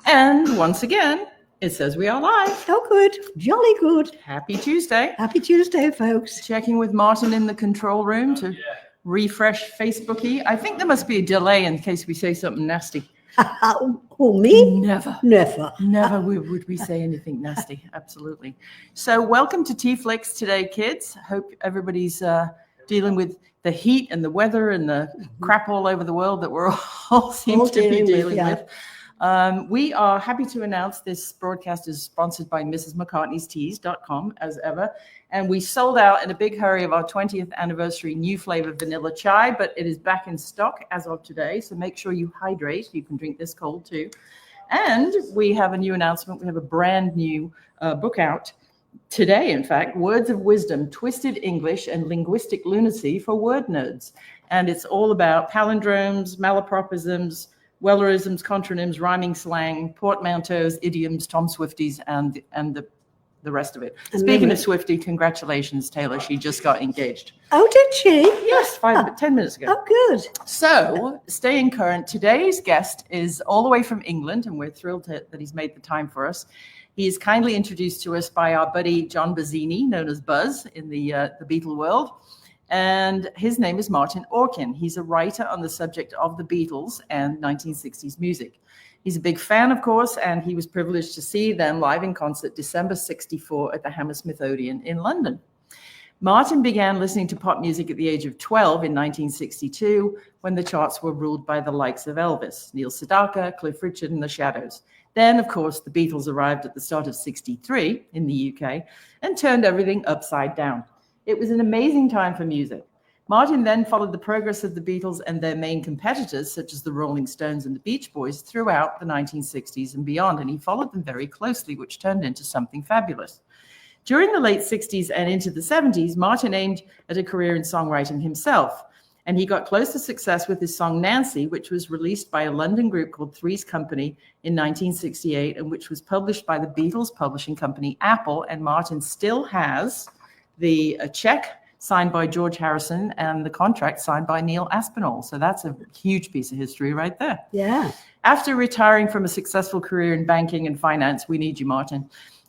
And once again, it says we are live. Oh, good. Jolly good. Happy Tuesday. Happy Tuesday, folks. Checking with Martin in the control room to refresh Facebooky. I think there must be a delay in case we say something nasty. Who, me? Never would we say anything nasty. Absolutely. So welcome to TeaFlix today, kids. Hope everybody's dealing with the heat and the weather and the crap all over the world that we're all seem to be dealing with. We are happy to announce this broadcast is sponsored by Mrs. McCartney's Teas.com, as ever. And we sold out in a big hurry of our 20th anniversary new flavor vanilla chai, but it is back in stock as of today. So make sure you hydrate. You can drink this cold too. And we have a new announcement. We have a brand new book out today, in fact, Words of Wisdom, Twisted English and Linguistic Lunacy for Word Nerds. And it's all about palindromes, malapropisms, Wellerisms, contronyms, rhyming slang, portmanteaus, idioms, Tom Swifties, and the rest of it. Speaking of Swiftie, congratulations, Taylor. She just got engaged. Oh, did she? Yes, 10 minutes ago. Oh, good. So, staying current, today's guest is all the way from England, and we're thrilled that he's made the time for us. He is kindly introduced to us by our buddy John Bazzini, known as Buzz in the Beatle world. And his name is Martin Orkin. He's a writer on the subject of the Beatles and 1960s music. He's a big fan, of course, and he was privileged to see them live in concert December 1964 at the Hammersmith Odeon in London. Martin began listening to pop music at the age of 12 in 1962 when the charts were ruled by the likes of Elvis, Neil Sedaka, Cliff Richard, and the Shadows. Then, of course, the Beatles arrived at the start of 1963 in the UK and turned everything upside down. It was an amazing time for music. Martin then followed the progress of the Beatles and their main competitors, such as the Rolling Stones and the Beach Boys, throughout the 1960s and beyond, and he followed them very closely, which turned into something fabulous. During the late 60s and into the 70s, Martin aimed at a career in songwriting himself, and he got close to success with his song Nancy, which was released by a London group called Three's Company in 1968, and which was published by the Beatles publishing company Apple, and Martin still has the cheque signed by George Harrison and the contract signed by Neil Aspinall. So that's a huge piece of history right there. Yeah. After retiring from a successful career in banking and finance, we need you, Martin.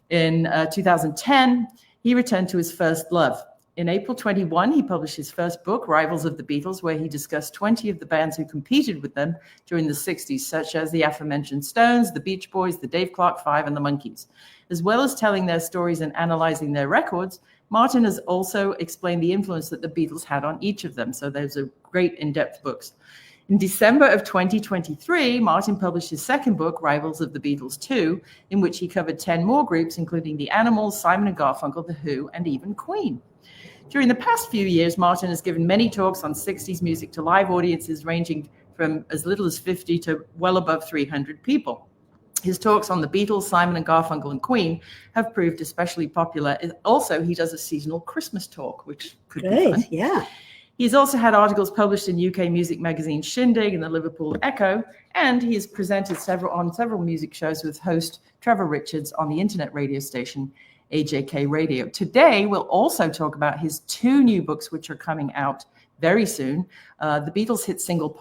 In 2010, he returned to his first love. In April 21, he published his first book, Rivals of the Beatles, where he discussed 20 of the bands who competed with them during the 60s, such as the aforementioned Stones, the Beach Boys, the Dave Clark Five, and the Monkees. As well as telling their stories and analyzing their records, Martin has also explained the influence that the Beatles had on each of them. So those are great in-depth books. In December of 2023, Martin published his second book, Rivals of the Beatles 2, in which he covered 10 more groups, including the Animals, Simon & Garfunkel, The Who, and even Queen. During the past few years, Martin has given many talks on 60s music to live audiences ranging from as little as 50 to well above 300 people. His talks on the Beatles, Simon & Garfunkel, and Queen have proved especially popular. Also, he does a seasonal Christmas talk, which could be fun. Yeah. He's also had articles published in UK music magazine Shindig and the Liverpool Echo, and he has presented on several music shows with host Trevor Richards on the internet radio station AJK Radio. Today, we'll also talk about his two new books, which are coming out very soon, the Beatles hit singles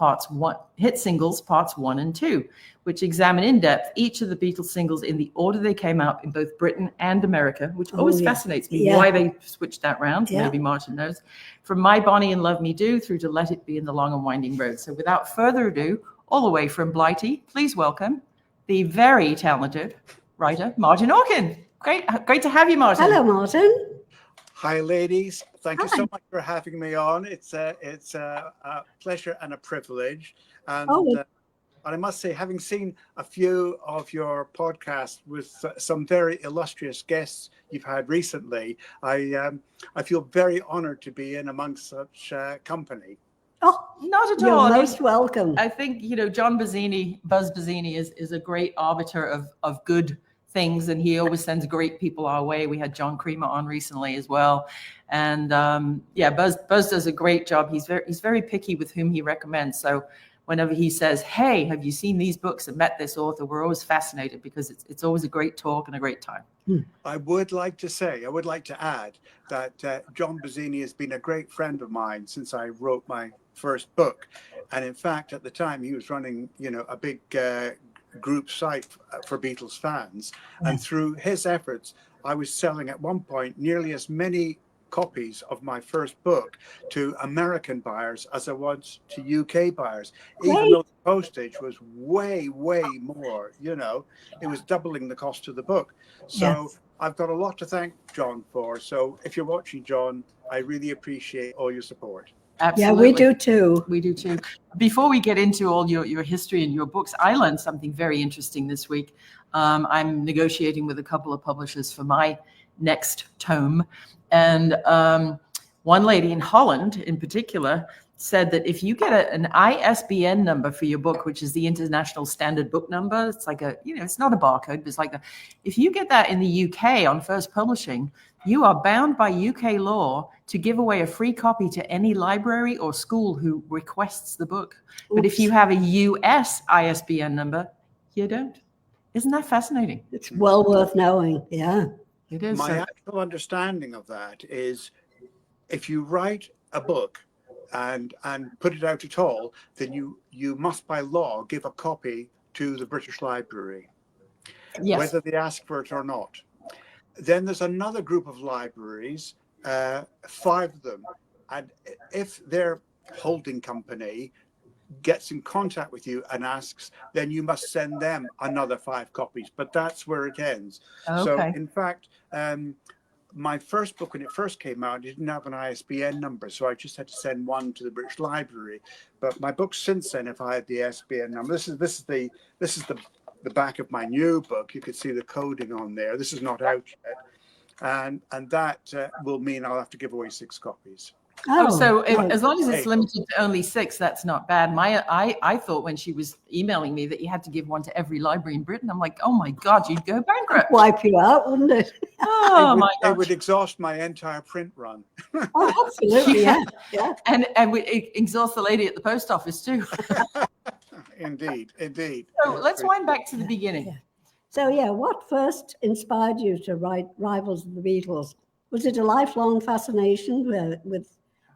parts 1 and 2, which examine in depth each of the Beatles singles in the order they came out in both Britain and America, which always fascinates me why they switched that round. Maybe Martin knows. From My Bonnie and Love Me Do through to Let It Be in the Long and Winding Road. So without further ado, all the way from Blighty, please welcome the very talented writer, Martin Orkin. Great to have you, Martin. Hello, Martin. Hi, ladies. Thank you so much for having me on. It's a pleasure and a privilege. And I must say, having seen a few of your podcasts with some very illustrious guests you've had recently, I feel very honored to be in amongst such company. Oh, not at you're all. Most welcome. I think, John Bazzini, Buzz Bazzini is a great arbiter of good things, and he always sends great people our way. We had John Creamer on recently as well, and Buzz does a great job. He's very picky with whom he recommends. So whenever he says, "Hey, have you seen these books and met this author?" we're always fascinated because it's always a great talk and a great time. I would like to add that John Bazzini has been a great friend of mine since I wrote my first book, and in fact, at the time he was running, a big group site for Beatles fans. And through his efforts, I was selling at one point nearly as many copies of my first book to American buyers as I was to UK buyers, even though the postage was way, way more. It was doubling the cost of the book. So I've got a lot to thank John for. So if you're watching, John, I really appreciate all your support. Absolutely. Yeah, we do too. We do too. Before we get into all your history and your books, I learned something very interesting this week. I'm negotiating with a couple of publishers for my next tome. And one lady in Holland in particular said that if you get an ISBN number for your book, which is the International Standard Book Number, it's like it's not a barcode, but it's like if you get that in the UK on first publishing, you are bound by UK law to give away a free copy to any library or school who requests the book. Oops. But if you have a US ISBN number, you don't. Isn't that fascinating? It's well worth knowing. Yeah. It is. My actual understanding of that is if you write a book and put it out at all, then you must by law give a copy to the British Library, whether they ask for it or not. Then there's another group of libraries, 5 of them, and if their holding company gets in contact with you and asks, then you must send them another 5 copies. But that's where it ends. Okay. So in fact, my first book, when it first came out, it didn't have an ISBN number, so I just had to send one to the British Library. But my books since then, if I had the ISBN number, this is the back of my new book. You can see the coding on there. This is not out yet, and that will mean I'll have to give away 6 copies. So as long as it's limited to only 6, that's not bad. I thought when she was emailing me that you had to give one to every library in Britain. I'm like, oh my God, you'd go bankrupt. Wipe you out, wouldn't it? My God. It would exhaust my entire print run. Oh, absolutely, yeah. And it exhausts the lady at the post office too. Indeed. So let's wind back to the beginning. Yeah. So what first inspired you to write Rivals of the Beatles? Was it a lifelong fascination with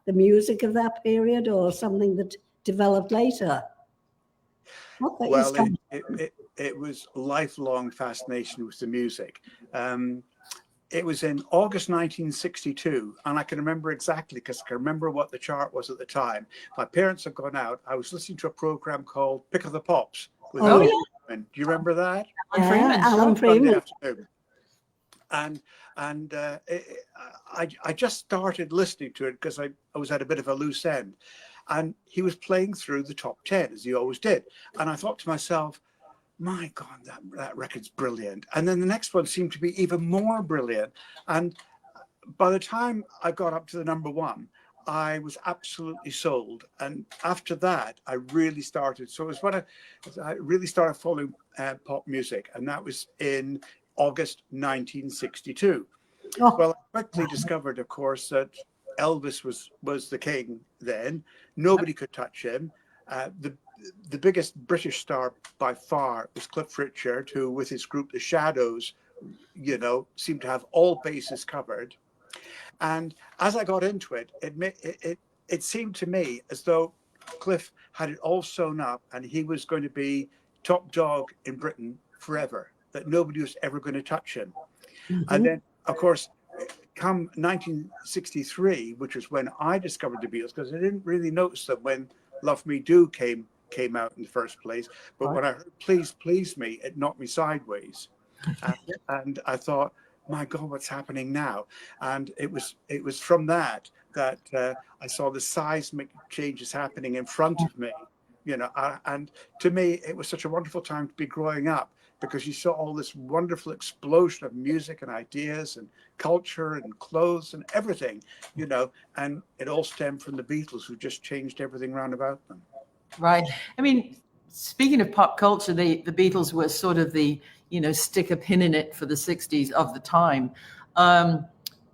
the music of that period, or something that developed later? Well, it was lifelong fascination with the music. It was in August 1962, and I can remember exactly because I can remember what the chart was at the time. My parents had gone out. I was listening to a program called Pick of the Pops with Orin. Do you remember that? Alan Freeman. And I just started listening to it because I was at a bit of a loose end, and he was playing through the top 10 as he always did, and I thought to myself, my God, that record's brilliant. And then the next one seemed to be even more brilliant, and by the time I got up to the number 1, I was absolutely sold. And after that, I really started. So it was when I really started following pop music, and that was in August 1962. Well, I quickly discovered, of course, that Elvis was the king then. Nobody could touch him. The biggest British star by far was Cliff Richard, who with his group The Shadows, seemed to have all bases covered. And as I got into it, it seemed to me as though Cliff had it all sewn up and he was going to be top dog in Britain forever, that nobody was ever going to touch him. Mm-hmm. And then, of course, come 1963, which was when I discovered the Beatles, because I didn't really notice them when Love Me Do came out in the first place. But when I heard Please Please Me, it knocked me sideways. And I thought, my God, what's happening now? And it was from that I saw the seismic changes happening in front of me, and to me, it was such a wonderful time to be growing up, because you saw all this wonderful explosion of music and ideas and culture and clothes and everything, and it all stemmed from the Beatles, who just changed everything round about them. Right. I mean, speaking of pop culture, the Beatles were sort of the, stick a pin in it for the 60s of the time.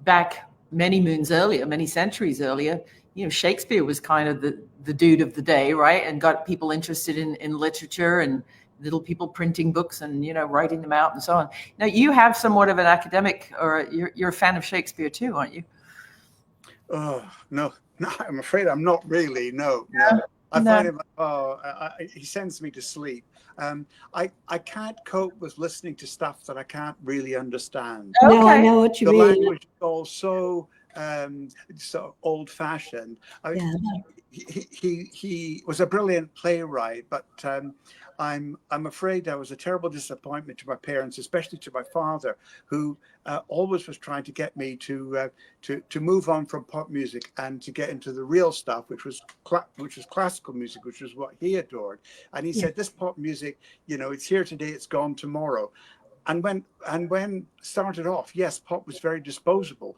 Back many moons earlier, many centuries earlier, Shakespeare was kind of the dude of the day, right? And got people interested in literature and little people printing books and, writing them out and so on. Now, you have somewhat of an academic, or you're a fan of Shakespeare too, aren't you? Oh, no, I'm afraid I'm not really. No. I No. find him, he sends me to sleep. I can't cope with listening to stuff that I can't really understand. No, I Okay. know what you The mean. language is all so old-fashioned. Yeah. He was a brilliant playwright, but I'm afraid I was a terrible disappointment to my parents, especially to my father, who always was trying to get me to move on from pop music and to get into the real stuff, which was classical music, which was what he adored. And he said, "This pop music, it's here today, it's gone tomorrow." And when started off, yes, pop was very disposable.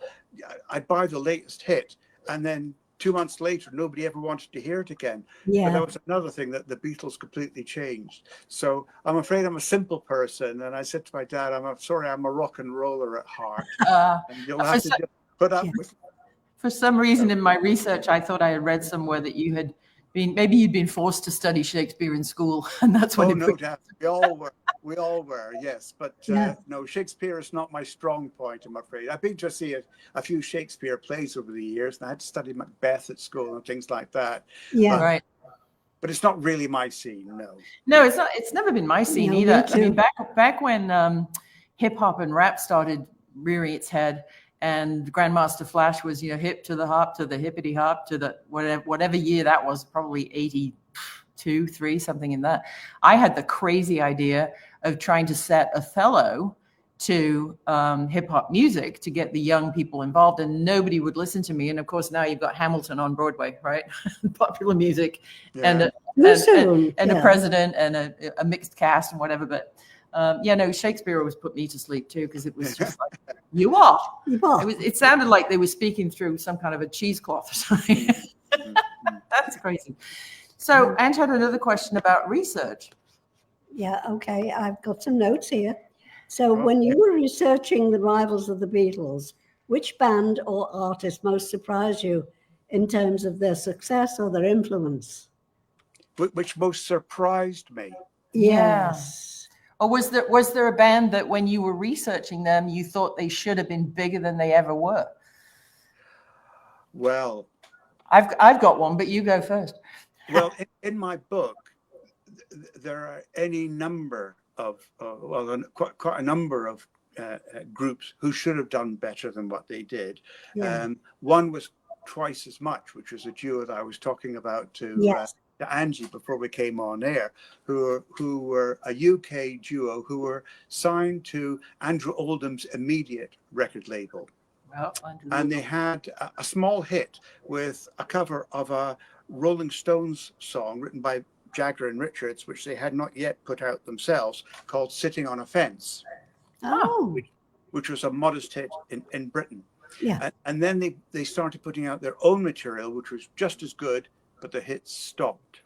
I'd buy the latest hit, and then 2 months later, nobody ever wanted to hear it again. Yeah. But that was another thing that the Beatles completely changed. So I'm afraid I'm a simple person. And I said to my dad, I'm a rock and roller at heart. And you'll have to just put up with it. For some reason in my research, I thought I had read somewhere that you'd been forced to study Shakespeare in school. And that's when no doubt. We all were, yes. But no, Shakespeare is not my strong point, I'm afraid. I've been to see a few Shakespeare plays over the years, and I had to study Macbeth at school and things like that. Yeah. Right. But it's not really my scene, no. No, it's not. It's never been my scene either. Me I mean, too. back when hip hop and rap started rearing its head, and Grandmaster Flash was, hip to the hop, to the hippity hop, to the whatever year that was, probably 82, 3, something in that. I had the crazy idea of trying to set Othello to hip hop music to get the young people involved, and nobody would listen to me. And of course, now you've got Hamilton on Broadway, right? Popular music, and a president and a mixed cast and whatever. But Shakespeare always put me to sleep too, because it was just like, you are. It sounded like they were speaking through some kind of a cheesecloth or something. That's crazy. So Ange had another question about research. Yeah, okay. I've got some notes here. So when you were researching the rivals of the Beatles, which band or artist most surprised you in terms of their success or their influence? Which most surprised me? Yes. Or was there a band that when you were researching them, you thought they should have been bigger than they ever were? Well, I've got one, but you go first. Well, in my book, there are any number of, quite a number of groups who should have done better than what they did. Yeah. One was Twice as Much, which was a duo that I was talking about to Angie before we came on air, who were a UK duo who were signed to Andrew Oldham's Immediate record label. Well, and they had a small hit with a cover of a Rolling Stones song written by Jagger and Richards, which they had not yet put out themselves, called Sitting on a Fence. Which was a modest hit in Britain. Yeah. And then they started putting out their own material, which was just as good, but the hits stopped.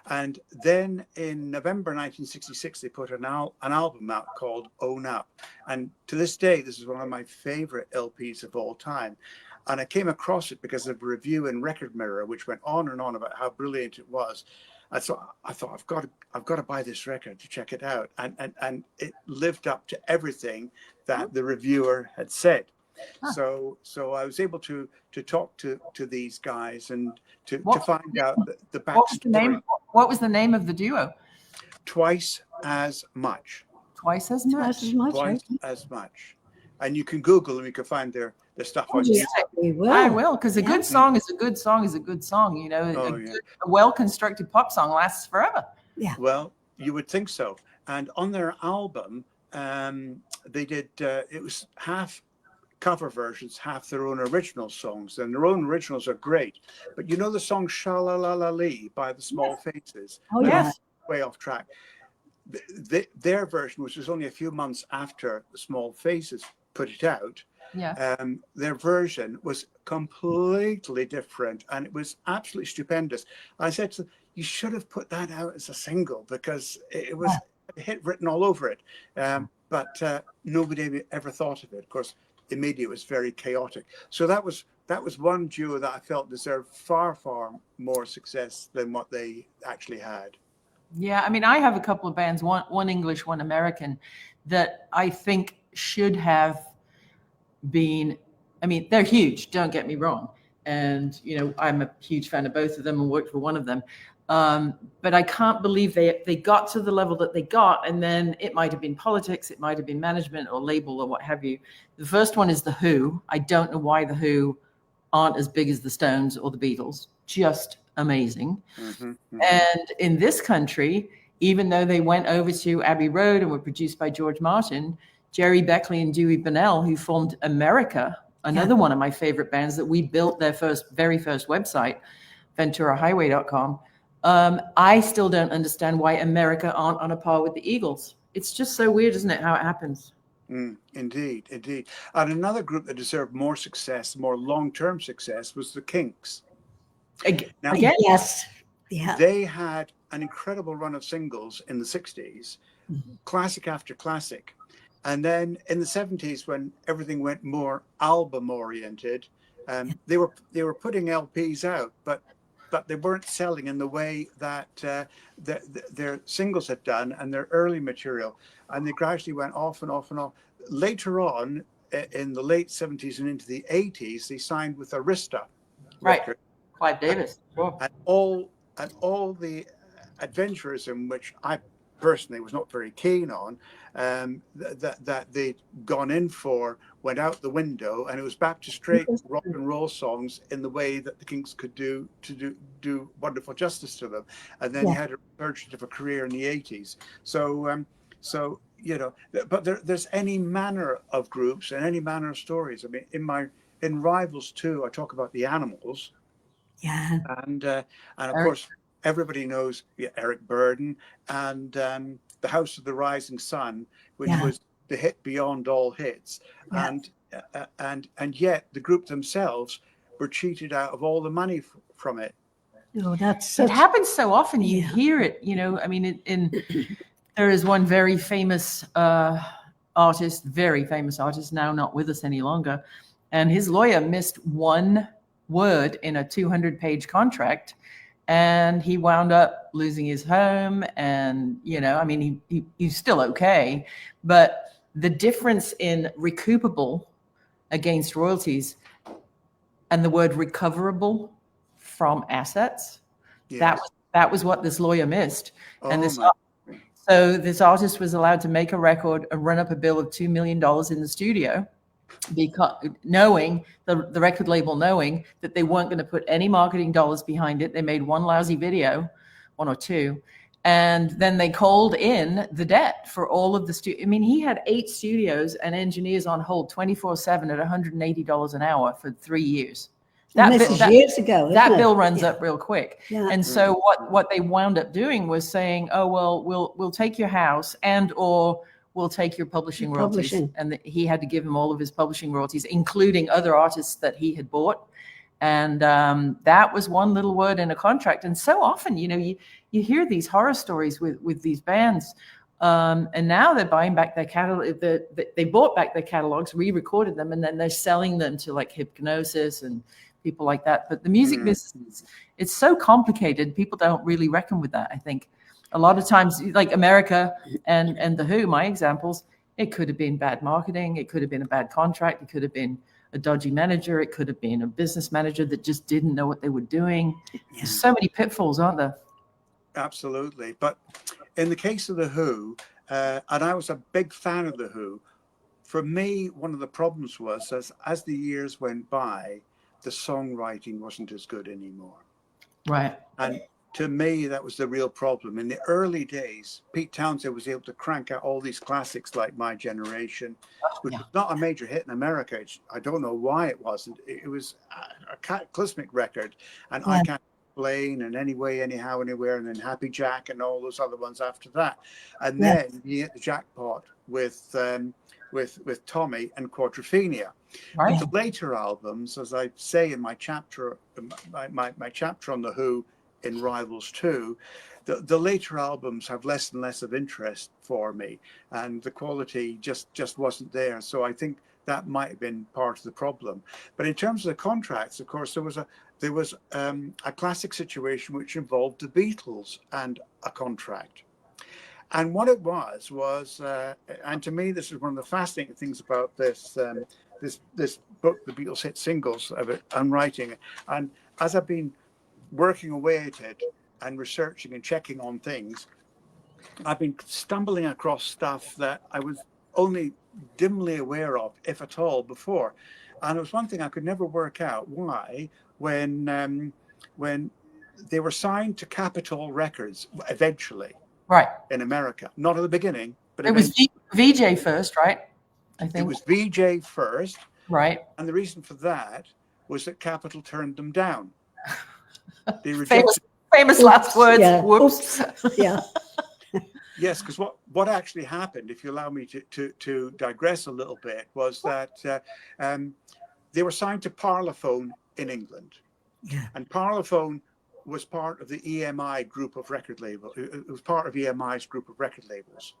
And then in November 1966, they put an album out called Own Up. And to this day, this is one of my favorite LPs of all time. And I came across it because of a review in Record Mirror, which went on and on about how brilliant it was. I thought I've got to buy this record to check it out. And it lived up to everything that the reviewer had said. So I was able to talk to these guys and to find out the backstory. What was the name of the duo? Twice as Much. Twice as Much. Twice as Much. And you can Google and you can find their stuff on YouTube. I will, because a good song is a good song is a good song. A well-constructed pop song lasts forever. Yeah. Well, you would think so. And on their album, they did, it was half cover versions, half their own original songs. And their own originals are great. But you know the song Sha-La-La-La-Lee by the Small Faces? Oh, yes. Way off track. Their version, which was only a few months after the Small Faces put it out, their version was completely different, and it was absolutely stupendous. I said to them, you should have put that out as a single, because it was a hit written all over it. But nobody ever thought of it. Of course, Immediate was very chaotic. So that was one duo that I felt deserved far, far more success than what they actually had. Yeah, I mean, I have a couple of bands, one English, one American, that I think should have been, I mean, they're huge, don't get me wrong. And, you know, I'm a huge fan of both of them and worked for one of them. But I can't believe they got to the level that they got. And then it might have been politics, it might have been management or label or what have you. The first one is The Who. I don't know why The Who aren't as big as the Stones or the Beatles. Just amazing. Mm-hmm, mm-hmm. And in this country, even though they went over to Abbey Road and were produced by George Martin, Jerry Beckley and Dewey Bunnell, who formed America, another one of my favorite bands that we built their very first website, VenturaHighway.com. I still don't understand why America aren't on a par with the Eagles. It's just so weird, isn't it, how it happens? Indeed, indeed. And another group that deserved more success, more long-term success, was the Kinks. Now, again, yes. Yeah. They had an incredible run of singles in the 60s, classic after classic. And then in the 70s, when everything went more album-oriented, they were putting LPs out, but they weren't selling in the way that their singles had done and their early material. And they gradually went off and off and off. Later on, in the late 70s and into the 80s, they signed with Arista. Right, record. Clive Davis. Sure. And all the adventurism, which I personally was not very keen on, that they'd gone in for, went out the window, and it was back to straight rock and roll songs in the way that the Kinks could do wonderful justice to them. And then he had a resurgence of a career in the 80s. So you know, but there's any manner of groups and any manner of stories. I mean, in Rivals too, I talk about the Animals. Yeah. And of course, everybody knows Eric Burdon and The House of the Rising Sun, which was the hit beyond all hits. Yeah. And yet the group themselves were cheated out of all the money from it. Oh, it happens so often. You hear it, you know. I mean, there is one very famous artist, now not with us any longer, and his lawyer missed one word in a 200-page contract, and he wound up losing his home. And, you know, I mean, he's still okay, but the difference in recoupable against royalties and the word recoverable from assets, that was what this lawyer missed. And so this artist was allowed to make a record and run up a bill of $2 million in the studio, because knowing the record label knowing that they weren't going to put any marketing dollars behind it. They made one lousy video, one or two, and then they called in the debt for all of the I mean, he had 8 studios and engineers on hold 24/7 at $180 an hour for 3 years. Years ago, that bill runs up real quick. Yeah. And so what they wound up doing was saying, oh, well, we'll take your house and or we'll take your publishing royalties. And he had to give him all of his publishing royalties, including other artists that he had bought. And that was one little word in a contract. And so often, you know, you hear these horror stories with these bands. And now they're buying back their catalog. They bought back their catalogs, re-recorded them, and then they're selling them to like Hypnosis and people like that. But the music business, it's so complicated. People don't really reckon with that, I think. A lot of times, like America and The Who, my examples, it could have been bad marketing. It could have been a bad contract. It could have been a dodgy manager. It could have been a business manager that just didn't know what they were doing. There's so many pitfalls, aren't there? Absolutely. But in the case of The Who, and I was a big fan of The Who, for me, one of the problems was as the years went by, the songwriting wasn't as good anymore. Right. And to me, that was the real problem. In the early days, Pete Townshend was able to crank out all these classics like My Generation, which was not a major hit in America. I don't know why it wasn't. It was a cataclysmic record. And I Can't Explain, and Anyway, Anyhow, Anywhere, and then Happy Jack, and all those other ones after that. And then he hit the jackpot with Tommy and Quadrophenia. Right. The later albums, as I say in my chapter, my chapter on The Who in Rivals 2, the later albums have less and less of interest for me, and the quality just wasn't there. So I think that might have been part of the problem. But in terms of the contracts, of course, there was a classic situation which involved the Beatles and a contract. And what it was, and to me, this is one of the fascinating things about this this book, The Beatles Hit Singles, of it. I'm writing, and as I've been working away at it and researching and checking on things, I've been stumbling across stuff that I was only dimly aware of, if at all, before. And it was one thing I could never work out why, when they were signed to Capitol Records eventually, Right. in America, not at the beginning, but it was VJ first, right? I think it was VJ first, right. and the reason for that was that Capitol turned them down. They rejected. Famous last words. Yeah. Whoops. Yeah. Yes, because what actually happened, if you allow me to digress a little bit, was that they were signed to Parlophone in England. Yeah. And Parlophone was part of the EMI group of record labels. It was part of EMI's group of record labels.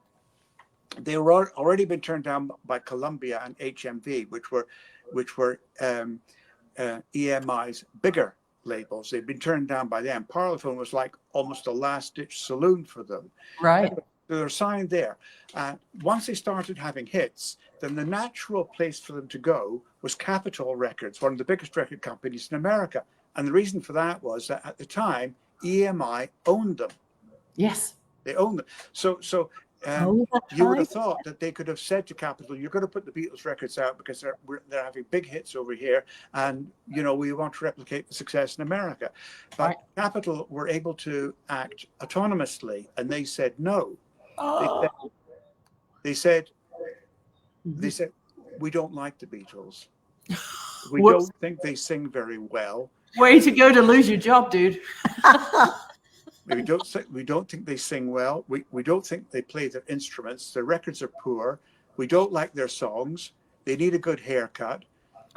They were already been turned down by Columbia and HMV, which were EMI's bigger labels. They'd been turned down by them. Parlophone was like almost a last-ditch saloon for them. Right. They're signed there. Once they started having hits, then the natural place for them to go was Capitol Records, one of the biggest record companies in America. And the reason for that was that at the time, EMI owned them. Yes. They owned them. So you would have thought that they could have said to Capitol, "You're going to put the Beatles records out because they're having big hits over here, and we want to replicate the success in America." But right. Capitol were able to act autonomously, and they said no. Oh. They said, "We don't like the Beatles. We Whoops. don't think they sing very well. Way to go to lose your job, dude." We don't think they sing well. We don't think they play their instruments. Their records are poor. We don't like their songs. They need a good haircut."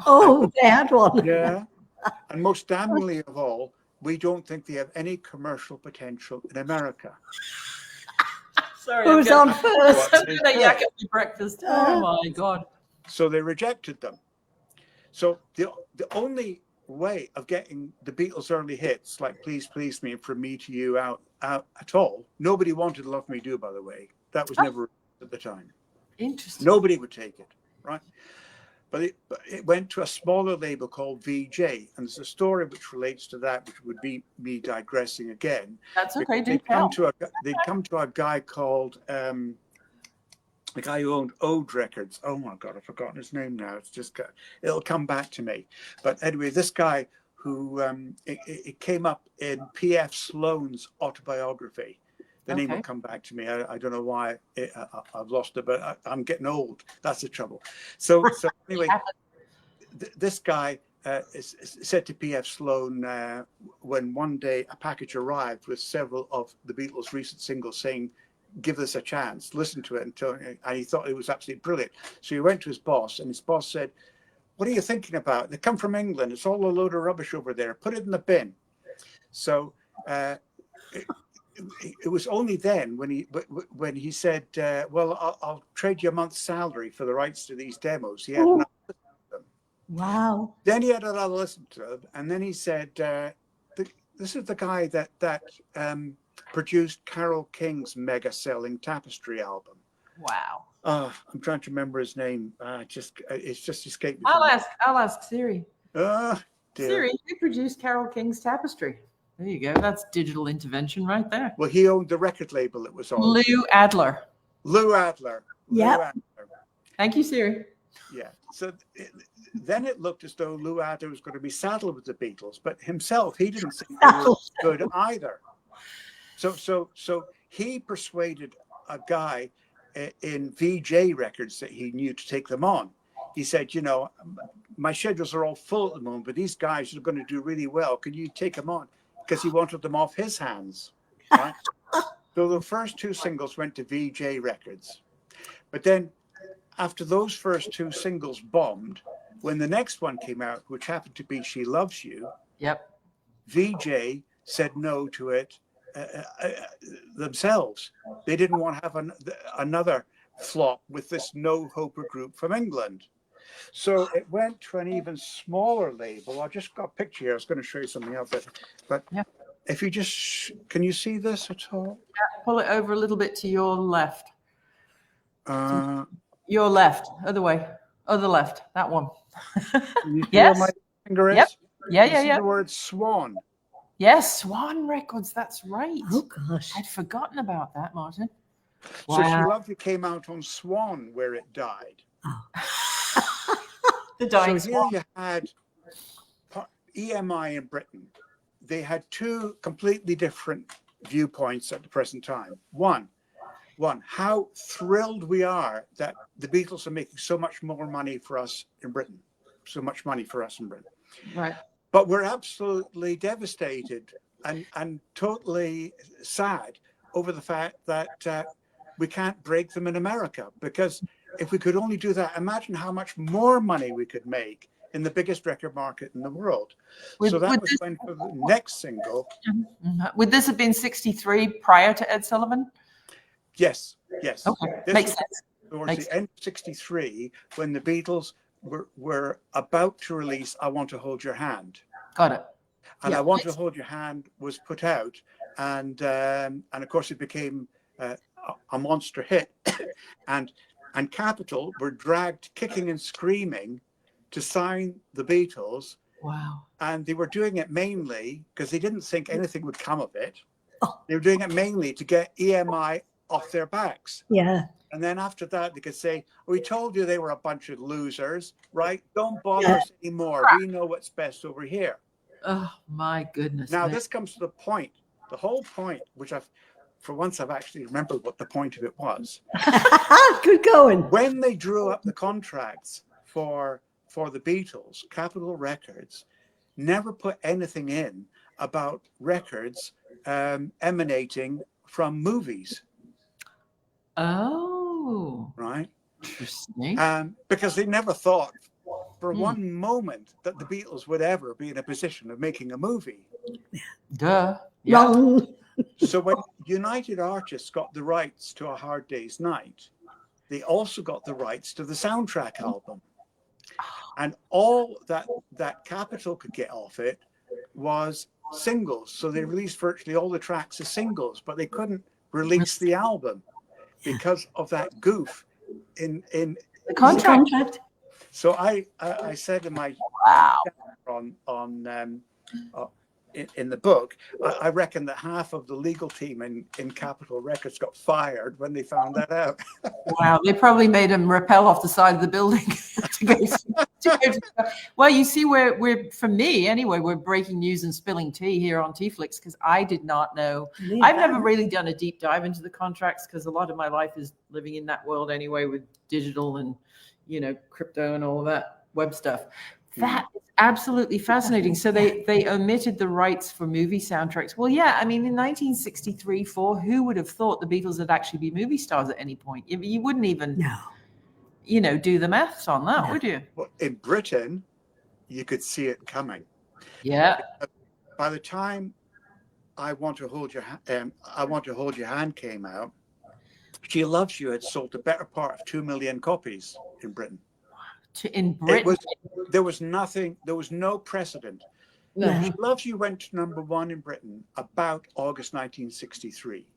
Oh, they had one. Yeah. And most damningly of all, we don't think they have any commercial potential in America. Sorry, who's on first? I'm gonna yak at my breakfast. Oh my God. So they rejected them. So the only way of getting the Beatles' early hits, like "Please Please Me" and "From Me to You" out at all, nobody wanted "Love Me Do," by the way. That was never at the time. Interesting. Nobody would take it, right? But it went to a smaller label called VJ, and there's a story which relates to that, which would be me digressing again. That's okay. They'd come to a guy called the guy who owned Ode Records. Oh my God, I've forgotten his name now. It'll come back to me. But anyway, this guy who it came up in P.F. Sloan's autobiography. The name will come back to me. I don't know why I've lost it, but I'm getting old. That's the trouble. So anyway, this guy said to P.F. Sloan when one day a package arrived with several of the Beatles' recent singles saying, "Give this a chance, listen to it," and he thought it was absolutely brilliant. So he went to his boss, and his boss said, "What are you thinking about? They come from England. It's all a load of rubbish over there. Put it in the bin." So it was only then when he said, "Well, I'll trade you a month's salary for the rights to these demos." He had another listen to them. Wow. Then he had another listen to them, and then he said, "This is the guy that produced Carole King's mega-selling Tapestry album." Wow. I'm trying to remember his name. It's just escaped me. I'll ask Siri. Dear. Siri, who produced Carole King's Tapestry? There you go. That's digital intervention right there. Well, he owned the record label it was on. Lou Adler. Lou Adler. Yeah. Thank you, Siri. Yeah. So then it looked as though Lou Adler was going to be saddled with the Beatles, but himself, he didn't think they were good either. So he persuaded a guy in VJ Records that he knew to take them on. He said, "My schedules are all full at the moment, but these guys are going to do really well. Can you take them on?" Because he wanted them off his hands. Right? So the first two singles went to VJ Records. But then after those first two singles bombed, when the next one came out, which happened to be "She Loves You," Yep. VJ said no to it themselves. They didn't want to have another flop with this no-hoper group from England. So it went to an even smaller label. I just got a picture here. I was going to show you something else. But if you just, can you see this at all? Yeah, pull it over a little bit to your left. Your left, other way. Oh, the left, that one. You see Yes. where my finger is? Yep. Yeah, You yeah, see yeah. the word Swan. Yes, Swan Records. That's right. Oh gosh. I'd forgotten about that, Martin. So She Wow. Loves You came out on Swan, where it died. The dying So swan. here you had EMI in Britain. They had two completely different viewpoints at the present time. One, how thrilled we are that the Beatles are making so much more money for us in Britain. So much money for us in Britain. Right. But we're absolutely devastated and totally sad over the fact that we can't break them in America. Because if we could only do that, imagine how much more money we could make in the biggest record market in the world. So that was when for the next single. Would this have been 63 prior to Ed Sullivan? Yes. Okay. This Makes was sense. towards the end of 63 when the Beatles were about to release I Want to Hold Your Hand. Got it. And Yeah. I Want to Hold Your Hand was put out, and of course it became a monster hit. and Capitol were dragged kicking and screaming to sign the Beatles. Wow. And they were doing it mainly because they didn't think anything would come of it. They were doing it mainly to get EMI off their backs. Yeah. And then after that, they could say, we told you they were a bunch of losers, right? Don't bother us anymore. We know what's best over here. Oh, my goodness. Now, this comes to the point, the whole point, which for once I've actually remembered what the point of it was. Good going. When they drew up the contracts for the Beatles, Capitol Records never put anything in about records emanating from movies. Oh. Right. Interesting. Because they never thought for one moment that the Beatles would ever be in a position of making a movie. Duh. Yeah. Wrong. So when United Artists got the rights to A Hard Day's Night, they also got the rights to the soundtrack album. And all that Capitol could get off it was singles. So they released virtually all the tracks as singles, but they couldn't release the album because of that goof in The contract. So I said in my in the book, I reckon that half of the legal team in Capitol Records got fired when they found that out. Wow, they probably made him rappel off the side of the building to go. Well, you see, for me anyway, we're breaking news and spilling tea here on TeaFlix because I did not know. I've never really done a deep dive into the contracts because a lot of my life is living in that world anyway with digital and crypto and all of that web stuff. That is absolutely fascinating. So they omitted the rights for movie soundtracks. Well, yeah, I mean, in 1963, who would have thought the Beatles would actually be movie stars at any point? You wouldn't even, do the maths on that, would you? Well, in Britain, you could see it coming. Yeah. By the time I Want to Hold Your Hand came out, She Loves You had sold the better part of 2 million copies in Britain. In Britain, there was no precedent. No. She Loves You went to #1 in Britain about August 1963.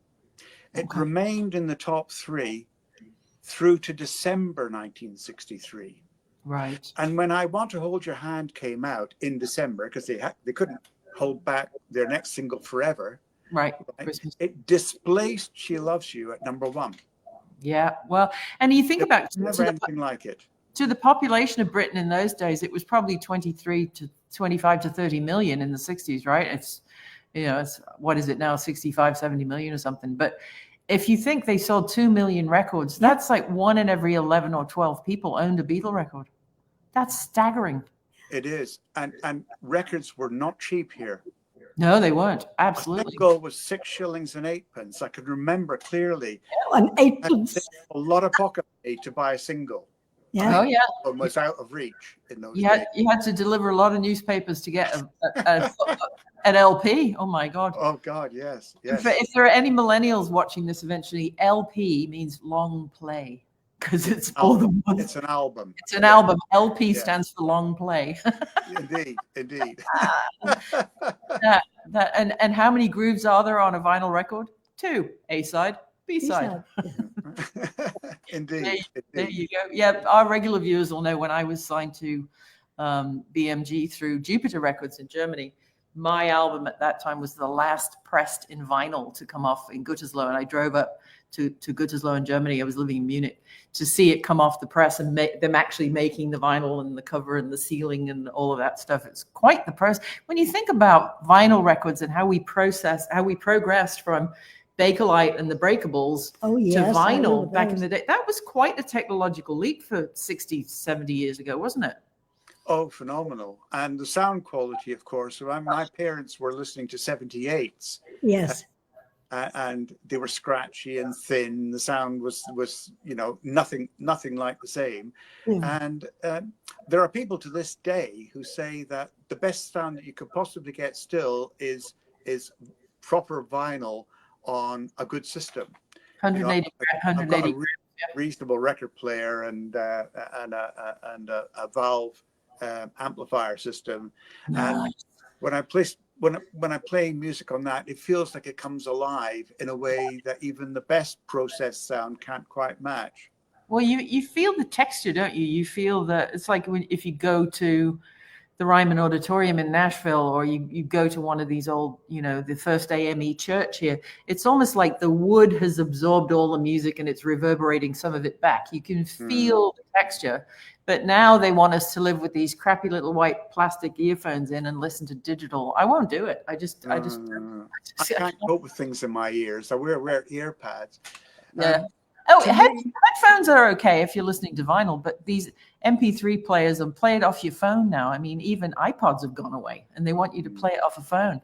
It remained in the top 3 through to December 1963. Right. And when I Want to Hold Your Hand came out in December, because they couldn't hold back their next single forever. Right. It displaced She Loves You at #1. Yeah. Well, and you think about never anything like it. To the population of Britain in those days, it was probably 23 to 25 to 30 million in the 60s, right? It's, it's what is it now, 65, 70 million or something. But if you think they sold 2 million records, that's like 1 in every 11 or 12 people owned a Beatle record. That's staggering. It is. And records were not cheap here. No, they weren't. Absolutely. A single was 6 shillings and 8p. I could remember clearly. And 8p. A lot of pocket money to buy a single. Yeah. Oh, yeah. It was out of reach in those days. You had to deliver a lot of newspapers to get an LP. Oh, my God. Oh, God, yes. If there are any millennials watching this eventually, LP means long play because it's all the ones. It's an album. It's an album. LP stands for long play. Indeed. And how many grooves are there on a vinyl record? 2. A-side, B-side. Indeed. There you go. Yeah, our regular viewers will know when I was signed to BMG through Jupiter Records in Germany, my album at that time was the last pressed in vinyl to come off in Gütersloh, and I drove up to Gütersloh in Germany. I was living in Munich to see it come off the press and them actually making the vinyl and the cover and the sealing and all of that stuff. It's quite the process. When you think about vinyl records and how we progressed from Bakelite and the breakables to vinyl back in the day, that was quite a technological leap for 60, 70 years ago, wasn't it? Oh, phenomenal. And the sound quality, of course. My parents were listening to 78s. Yes. And they were scratchy and thin. The sound was nothing like the same. Yeah. And there are people to this day who say that the best sound that you could possibly get still is proper vinyl on a good system. 180. I've got a reasonable record player and a valve amplifier system. Nice. And when I play music on that, it feels like it comes alive in a way that even the best processed sound can't quite match. Well, you feel the texture, don't you? You feel that it's like if you go to the Ryman Auditorium in Nashville, or you go to one of these old, the First AME church here, it's almost like the wood has absorbed all the music and it's reverberating some of it back. You can feel the texture. But now they want us to live with these crappy little white plastic earphones in and listen to digital. I won't do it. I can't cope with things in my ears. I wear ear pads. Yeah. Headphones are okay if you're listening to vinyl, but these MP3 players and play it off your phone now. I mean, even iPods have gone away, and they want you to play it off a phone.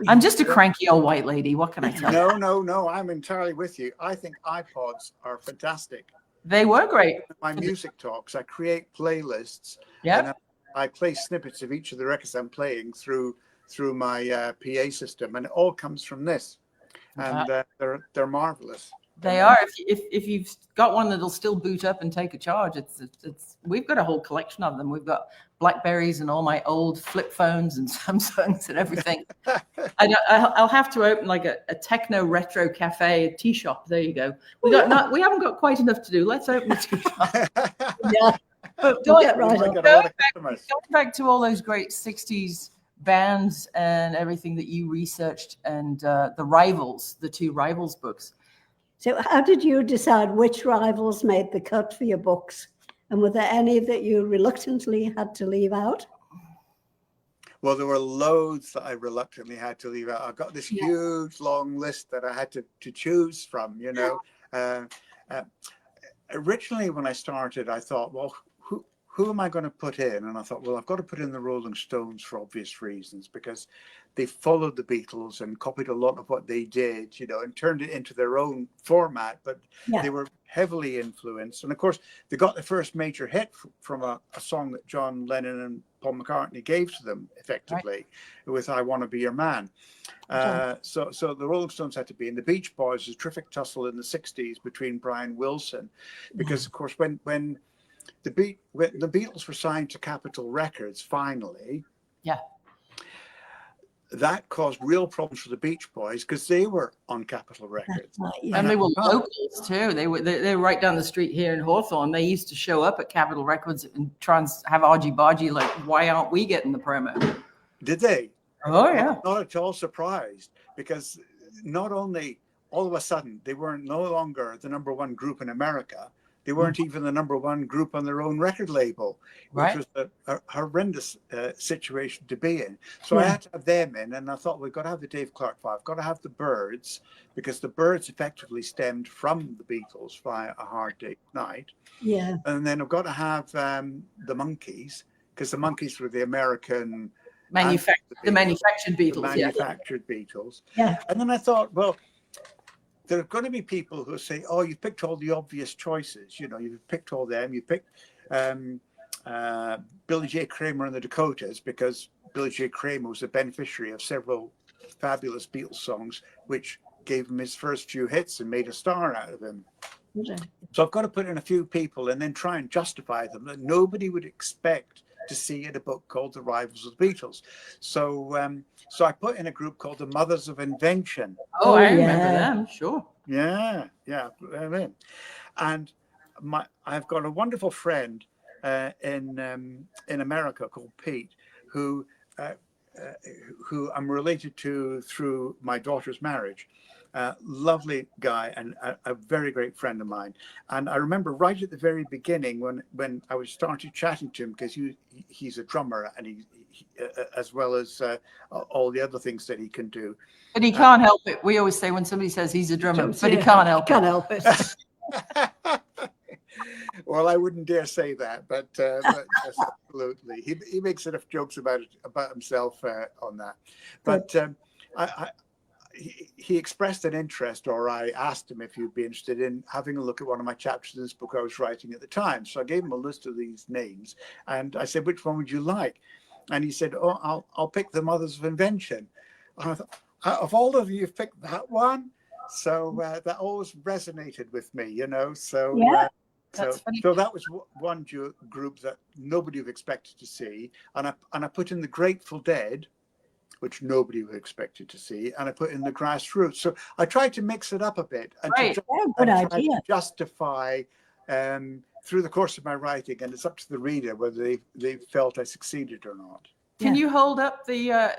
I'm just a cranky old white lady. What can I tell you? No. I'm entirely with you. I think iPods are fantastic. They were great. My music talks, I create playlists. Yeah. And I play snippets of each of the records I'm playing through my PA system, and it all comes from this. And they're marvelous. They are. If you've got one that'll still boot up and take a charge, it's we've got a whole collection of them. We've got Blackberries and all my old flip phones and Samsungs and everything. I'll have to open like a techno retro cafe, a tea shop. There you go. We haven't got quite enough to do. Let's open a tea shop. Yeah. But going back to all those great 60s bands and everything that you researched, and the two Rivals books. So how did you decide which Rivals made the cut for your books? And were there any that you reluctantly had to leave out? Well, there were loads that I reluctantly had to leave out. I've got this huge, long list that I had to choose from, Originally, when I started, I thought, well, who am I going to put in? And I thought, well, I've got to put in the Rolling Stones for obvious reasons, because they followed the Beatles and copied a lot of what they did, and turned it into their own format, but they were heavily influenced. And of course, they got the first major hit from a song that John Lennon and Paul McCartney gave to them, effectively, with I Want to Be Your Man. So the Rolling Stones had to be in. The Beach Boys, a terrific tussle in the 60s between Brian Wilson, because of course, when the Beatles were signed to Capitol Records, finally, that caused real problems for the Beach Boys because they were on Capitol Records. And they were locals too. They were right down the street here in Hawthorne. They used to show up at Capitol Records and try and have argy-bargy, like, why aren't we getting the promo? Did they? Oh, yeah. Not at all surprised, because not only all of a sudden they were no longer the number one group in America, they weren't even the number one group on their own record label, which was a horrendous situation to be in. So I had to have them in, and I thought, we've got to have the Dave Clark Five, got to have the Byrds, because the Byrds effectively stemmed from the Beatles via A Hard Day's Night. Yeah. And then I've got to have the Monkees, because the Monkees were the American... manufactured Beatles. The manufactured Beatles. Yeah. And then I thought, well, there are going to be people who say, oh, you've picked all the obvious choices. You've picked all them. You picked Billy J. Kramer and the Dakotas, because Billy J. Kramer was a beneficiary of several fabulous Beatles songs, which gave him his first few hits and made a star out of him. Okay. So I've got to put in a few people and then try and justify them that nobody would expect to see in a book called The Rivals of the Beatles. So I put in a group called the Mothers of Invention. Oh, I remember them, sure. Yeah. And I've got a wonderful friend in America called Pete, who I'm related to through my daughter's marriage. Lovely guy and a very great friend of mine. And I remember right at the very beginning when I was started chatting to him, because he's a drummer, and he as well as all the other things that he can do. But he can't help it. We always say when somebody says he's a drummer, but he can't help it. Can't help it. Well, I wouldn't dare say that, but absolutely, he makes enough jokes about himself on that. But he expressed an interest, or I asked him if he'd be interested in having a look at one of my chapters in this book I was writing at the time. So I gave him a list of these names, and I said, "Which one would you like?" And he said, "Oh, I'll pick the Mothers of Invention." And I thought, out of all of you, you've picked that one. So that always resonated with me, you know. So yeah. So that was one group that nobody would have expected to see, and I put in the Grateful Dead, which nobody would have expected to see, and I put in the Grassroots. So I tried to mix it up a bit and to justify through the course of my writing, and it's up to the reader whether they felt I succeeded or not. Can you hold up the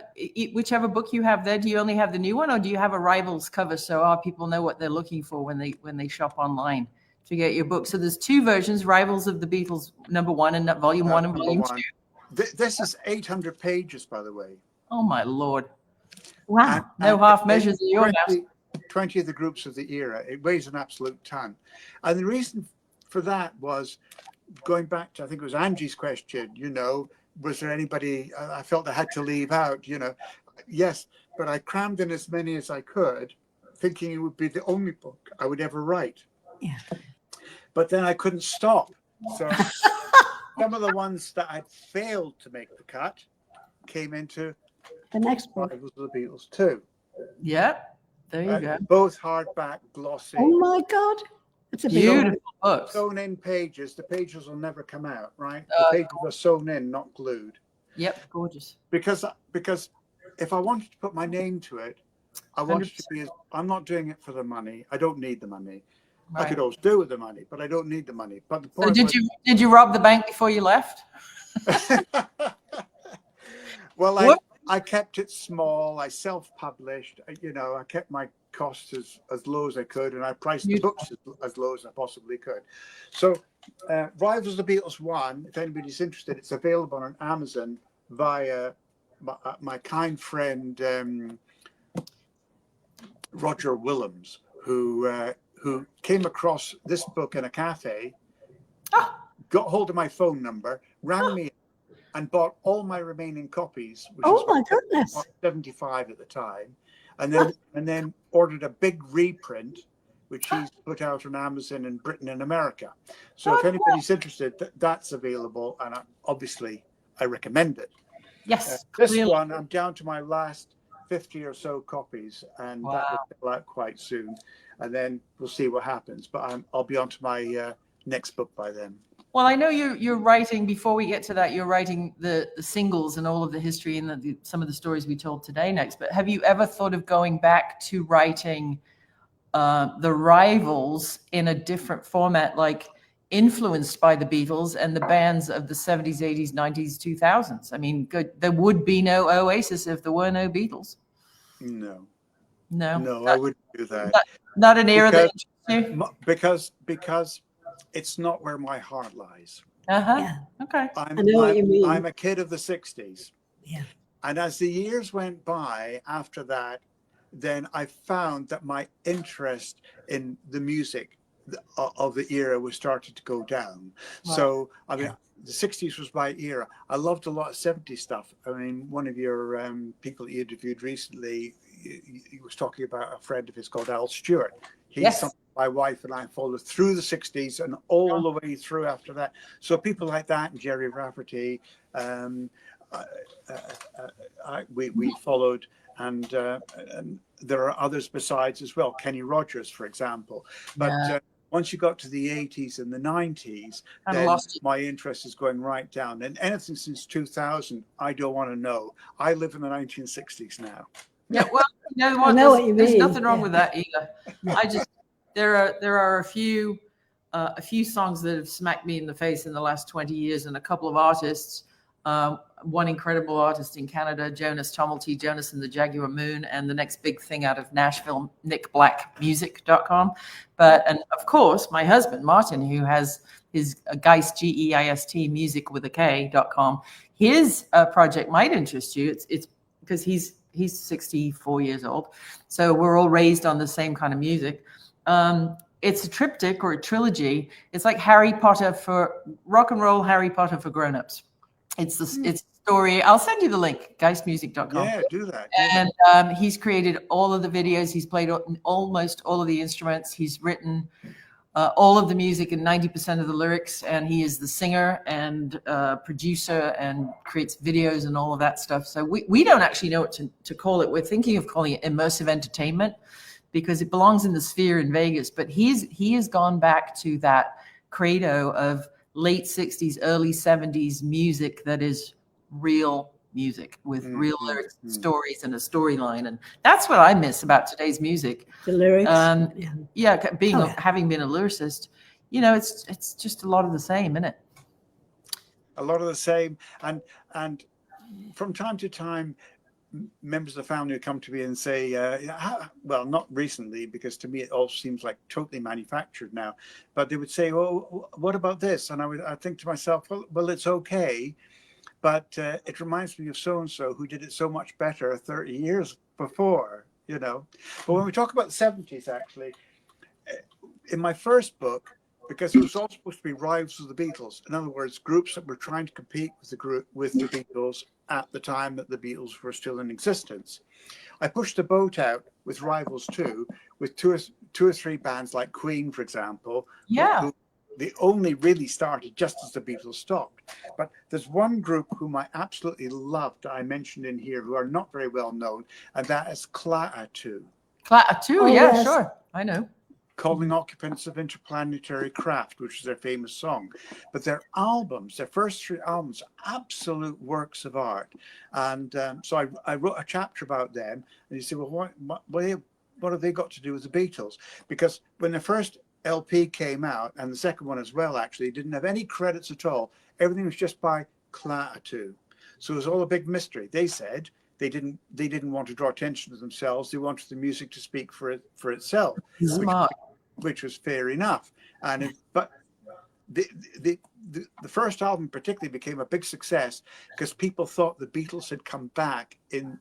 whichever book you have there? Do you only have the new one, or do you have a Rivals cover so our people know what they're looking for when they shop online to get your book? So there's two versions: Rivals of the Beatles #1 and Volume 1 and Volume 2. This is 800 pages, by the way. Oh my Lord! Wow, no half measures in your house. 20 of the groups of the era. It weighs an absolute ton, and the reason for that was going back to, I think it was Angie's question. You know, was there anybody I felt I had to leave out? You know, yes, but I crammed in as many as I could, thinking it would be the only book I would ever write. Yeah. But then I couldn't stop. So some of the ones that I failed to make the cut came into the next book. Rivals of the Beatles too. Yeah, there you go. Both hardback, glossy. Oh my God. It's a beautiful book. Sewn in pages. The pages will never come out, right? The pages are sewn in, not glued. Yep, gorgeous. Because if I wanted to put my name to it, I wanted 100%. To be. I'm not doing it for the money. I don't need the money. Right. I could always do with the money, but I don't need the money. But the point did you rob the bank before you left? Well, I kept it small. I self-published. You know, I kept my costs as low as I could, and I priced the books as low as I possibly could. So, Rivals of the Beatles 1, if anybody's interested, it's available on Amazon via my kind friend Roger Willems, who came across this book in a cafe, got hold of my phone number, rang me, and bought all my remaining copies, which was my goodness, 75 at the time, and then ordered a big reprint, which he's put out on Amazon in Britain and America. So if anybody's interested, that's available, and obviously I recommend it. Yes. This one, I'm down to my last 50 or so copies, and that will go out quite soon, and then we'll see what happens. But I'll be on to my next book by then. Well, I know you're writing, before we get to that, you're writing the singles and all of the history and some of the stories we told today next. But have you ever thought of going back to writing the Rivals in a different format, like influenced by the Beatles and the bands of the 70s, 80s, 90s, 2000s? I mean, there would be no Oasis if there were no Beatles. No, I wouldn't do that. Not an era that interests you? Because it's not where my heart lies. Yeah. Okay. I know what you mean. I'm a kid of the 60s. Yeah. And as the years went by after that, then I found that my interest in the music of the era was starting to go down. Wow. So, I mean, the 60s was my era. I loved a lot of 70s stuff. I mean, one of your people that you interviewed recently, he was talking about a friend of his called Al Stewart. He's my wife and I followed through the 60s and all the way through after that. So people like that, and Jerry Rafferty, we followed, and there are others besides as well. Kenny Rogers, for example. But once you got to the 80s and the 90s, then my interest is going right down. And anything since 2000, I don't want to know. I live in the 1960s now. Yeah, well, you know what? There's nothing wrong with that either. There are a few a few songs that have smacked me in the face in the last 20 years, and a couple of artists. One incredible artist in Canada, Jonas Tumulty, Jonas and the Jaguar Moon, and the next big thing out of Nashville, nickblackmusic.com. And of course, my husband, Martin, who has his Geist, G-E-I-S-T, music with a K.com. His project might interest you. It's because he's 64 years old. So we're all raised on the same kind of music. It's a triptych or a trilogy. It's like Harry Potter for rock and roll, Harry Potter for grown-ups. It's the story. I'll send you the link, geistmusic.com. Yeah, do that. And he's created all of the videos. He's played almost all of the instruments. He's written all of the music and 90% of the lyrics. And he is the singer and producer and creates videos and all of that stuff. So we don't actually know what to call it. We're thinking of calling it immersive entertainment because it belongs in the sphere in Vegas. But he has gone back to that credo of late 60s, early 70s music that is real music with real lyrics, stories, and a storyline. And that's what I miss about today's music. The lyrics. Having been a lyricist, it's just a lot of the same, isn't it? A lot of the same. And from time to time, members of the family would come to me and say, well, not recently, because to me it all seems like totally manufactured now, but they would say, well, what about this? And I think to myself, well, it's okay, but it reminds me of so-and-so who did it so much better 30 years before, But when we talk about the 70s, actually, in my first book, because it was all supposed to be rivals of the Beatles. In other words, groups that were trying to compete with the Beatles at the time that the Beatles were still in existence. I pushed the boat out with rivals too, with two or three bands like Queen, for example. Yeah. Who they only really started just as the Beatles stopped. But there's one group whom I absolutely loved, I mentioned in here, who are not very well known, and that is Klaatu. Klaatu, yes. Sure. I know. Calling Occupants of Interplanetary Craft, which is their famous song. But their first three albums, absolute works of art. And so I wrote a chapter about them. And you say, well, what have they got to do with the Beatles? Because when the first LP came out, and the second one as well, actually, didn't have any credits at all. Everything was just by Klaatu. So it was all a big mystery. They said they didn't want to draw attention to themselves. They wanted the music to speak for itself. Smart. Which was fair enough. But the first album particularly became a big success because people thought the Beatles had come back in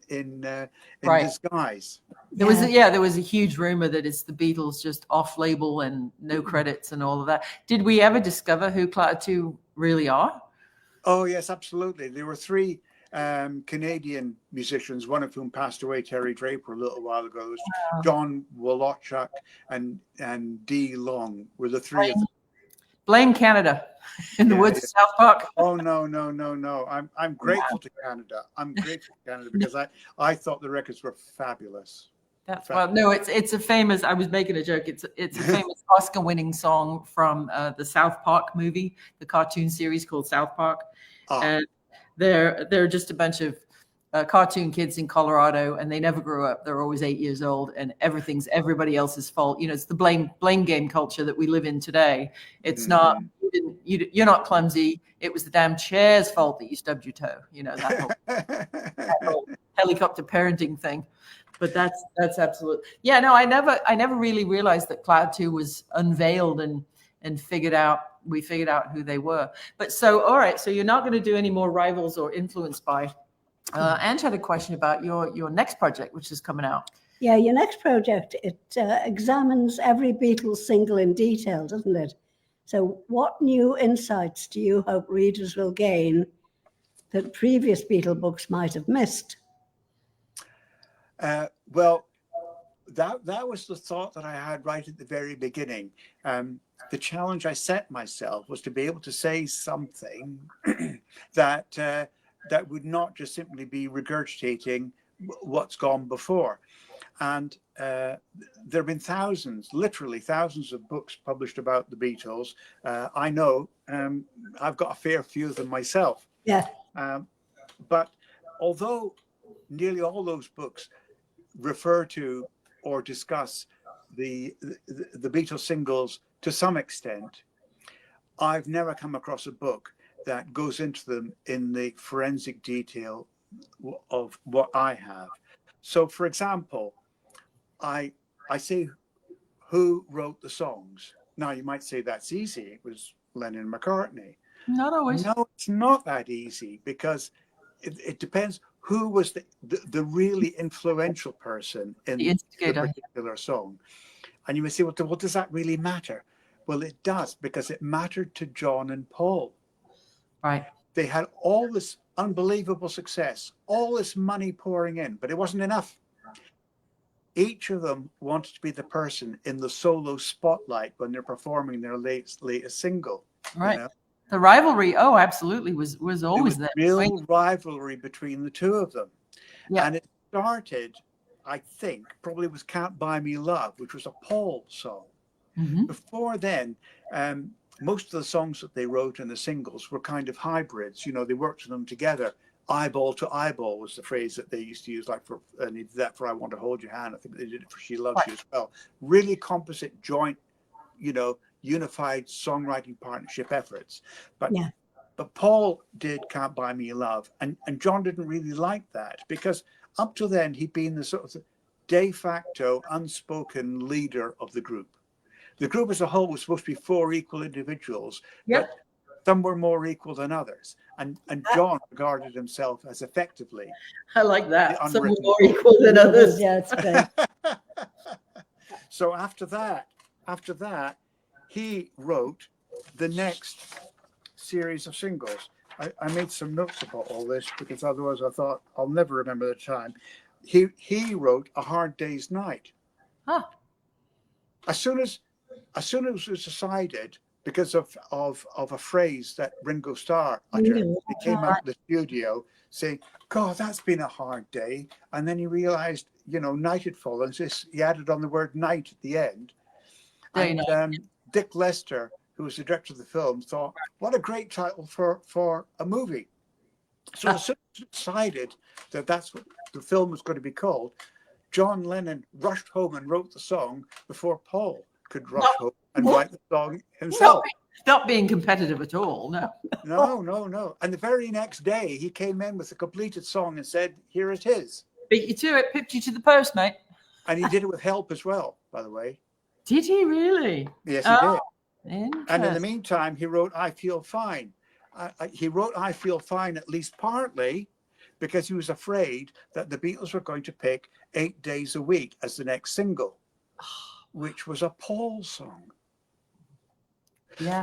disguise. There was a huge rumor that it's the Beatles just off label and no credits and all of that. Did we ever discover who Klaatu really are? Oh yes, absolutely. There were three Canadian musicians, one of whom passed away, Terry Draper, a little while ago. It was John Wolochuk and Dee Long were the three of them. Blame Canada in the woods of South Park. Oh no. I'm grateful to Canada. I'm grateful to Canada because I thought the records were fabulous. It's a famous. I was making a joke. It's a famous Oscar-winning song from the South Park movie, the cartoon series called South Park, and they're just a bunch of cartoon kids in Colorado, and they never grew up. They're always 8 years old, and everything's everybody else's fault. It's the blame game culture that we live in today. It's not you're not clumsy. It was the damn chair's fault that you stubbed your toe. That whole helicopter parenting thing. But that's absolute. Yeah, no, I never really realized that Klaatu was unveiled and we figured out who they were. But so, all right, so you're not going to do any more rivals or influenced by. Ange had a question about your next project, which is coming out. Yeah, your next project, it examines every Beatles single in detail, doesn't it? So what new insights do you hope readers will gain that previous Beatle books might have missed? Well, that was the thought that I had right at the very beginning. The challenge I set myself was to be able to say something that would not just simply be regurgitating what's gone before. And there have been literally thousands of books published about the Beatles. I know I've got a fair few of them myself. Yeah. But although nearly all those books refer to or discuss the Beatles singles to some extent, I've never come across a book that goes into them in the forensic detail of what I have. So, for example, I say who wrote the songs. Now, you might say that's easy. It was Lennon and McCartney. Not always. No, it's not that easy, because it depends who was the really influential person in the particular song. And you may say, well, does that really matter? Well, it does, because it mattered to John and Paul. Right. They had all this unbelievable success, all this money pouring in, but it wasn't enough. Each of them wanted to be the person in the solo spotlight when they're performing their latest single. Right. You know? The rivalry, oh, absolutely, was always there. Real rivalry between the two of them. Yeah. And it started, I think, probably with Can't Buy Me Love, which was a Paul song. Mm-hmm. Before then, most of the songs that they wrote in the singles were kind of hybrids. You know, they worked on them together. Eyeball to eyeball was the phrase that they used to use, like and they did that for I Want to Hold Your Hand. I think they did it for She Loves You as well. Really composite, joint, you know, unified songwriting partnership efforts. But Paul did Can't Buy Me Love, and John didn't really like that, because up to then he'd been the sort of de facto unspoken leader of the group. The group as a whole was supposed to be 4 equal individuals, but some were more equal than others. And John regarded himself as effectively. I like that. Some were more equal than others. Yeah, it's great. So after that, he wrote the next series of singles. I made some notes about all this, because otherwise I thought I'll never remember the time. He wrote A Hard Day's Night. Huh. As soon as it was decided, because of a phrase that Ringo Starr uttered, he came out of the studio saying, God, that's been a hard day. And then he realized, you know, night had fallen. So he added on the word night at the end. And Dick Lester, who was the director of the film, thought, what a great title for a movie. So as soon as it decided that that's what the film was going to be called, John Lennon rushed home and wrote the song before Paul could rush home and write the song himself. Not being competitive at all, no. No. And the very next day, he came in with a completed song and said, here it is. Beat you to it, pipped you to the post, mate. And he did it with help as well, by the way. Did he really? Yes, he did. Interesting. And in the meantime, he wrote I Feel Fine. He wrote I Feel Fine at least partly because he was afraid that the Beatles were going to pick 8 Days a Week as the next single, which was a Paul song. Yeah.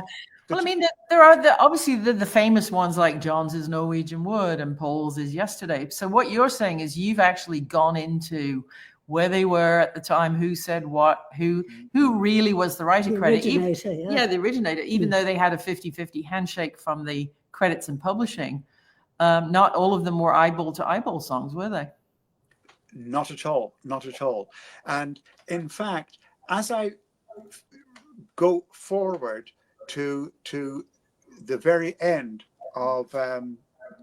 Well, I mean, there are obviously the famous ones like John's is Norwegian Wood and Paul's is Yesterday. So what you're saying is you've actually gone into where they were at the time, who said what, who really was the writer credit. The originator, even though they had a 50-50 handshake from the credits and publishing. Not all of them were eyeball to eyeball songs, were they? Not at all. And in fact, as I go forward to the very end of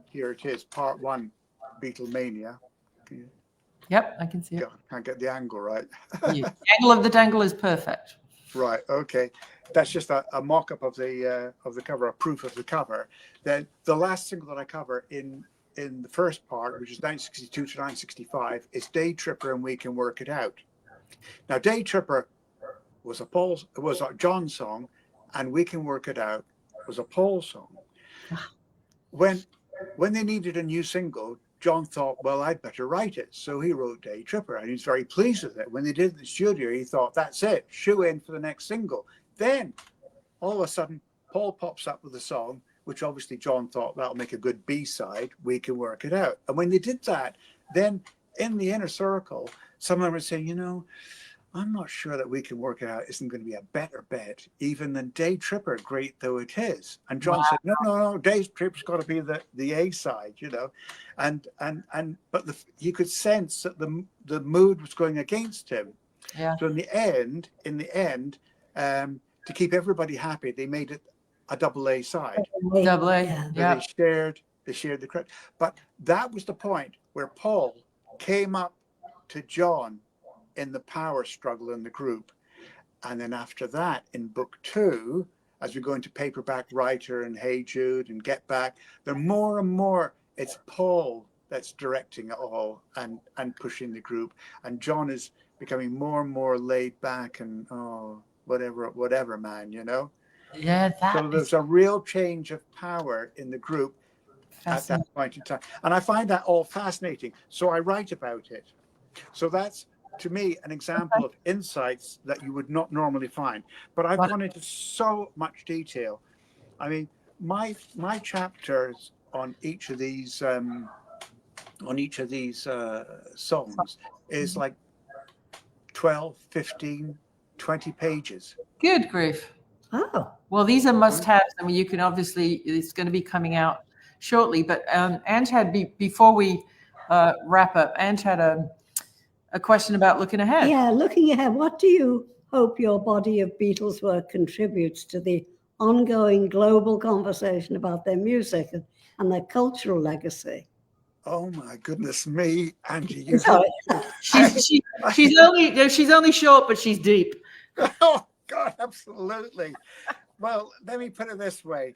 here it is, part 1, Beatlemania. Yep, I can see it. Can't get the angle right. The angle of the dangle is perfect. Right. Okay. That's just a mock-up of the cover, a proof of the cover. Then the last single that I cover in the first part, which is 1962 to 1965, is Day Tripper and We Can Work It Out. Now, Day Tripper was a John song, and We Can Work It Out was a Paul song. When they needed a new single, John thought, well, I'd better write it. So he wrote Day Tripper, and he was very pleased with it. When they did it in the studio, he thought, that's it, shoe in for the next single. Then, all of a sudden, Paul pops up with a song, which obviously John thought that'll make a good B-side, We Can Work It Out. And when they did that, then in the inner circle, someone was saying, you know, I'm not sure that We Can Work It Out isn't going to be a better bet, even than Day Tripper, great though it is. And John said, no, Day Tripper's got to be the A side, you know. But you could sense that the mood was going against him. Yeah. So in the end, to keep everybody happy, they made it a double A side. Double A, yeah. They shared the credit. But that was the point where Paul came up to John in the power struggle in the group And then after that, in book 2, as we go into Paperback Writer and Hey Jude and Get Back, the more and more it's Paul that's directing it all and pushing the group. And John is becoming more and more laid back and, whatever, man, you know? Yeah, So there's a real change of power in the group at that point in time. And I find that all fascinating. So I write about it. So that's, to me, an example of insights that you would not normally find. But I've gone into so much detail. I mean, my chapters on each of these songs is like 12, 15, 20 pages. Good grief. Oh. Well, these are must-haves. I mean, you can obviously, it's going to be coming out shortly. But Ange had, before we wrap up, Ange had a question about looking ahead. Yeah, looking ahead, what do you hope your body of Beatles work contributes to the ongoing global conversation about their music and their cultural legacy? Oh my goodness me, Angie! She's only short, but she's deep. Oh God, absolutely. Well, let me put it this way: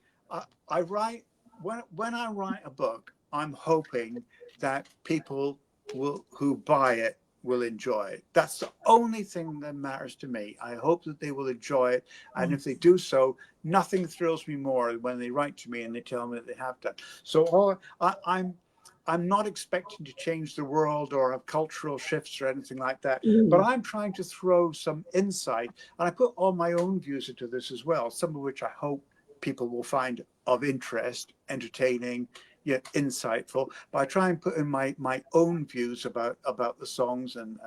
I write when I write a book, I'm hoping that people who buy it will enjoy it. That's the only thing that matters to me. I hope that they will enjoy it, and if they do so, nothing thrills me more than when they write to me and they tell me that they have done. So I'm not expecting to change the world or have cultural shifts or anything like that, but I'm trying to throw some insight, and I put all my own views into this as well, some of which I hope people will find of interest, entertaining, yet insightful. But I try and put in my own views about the songs and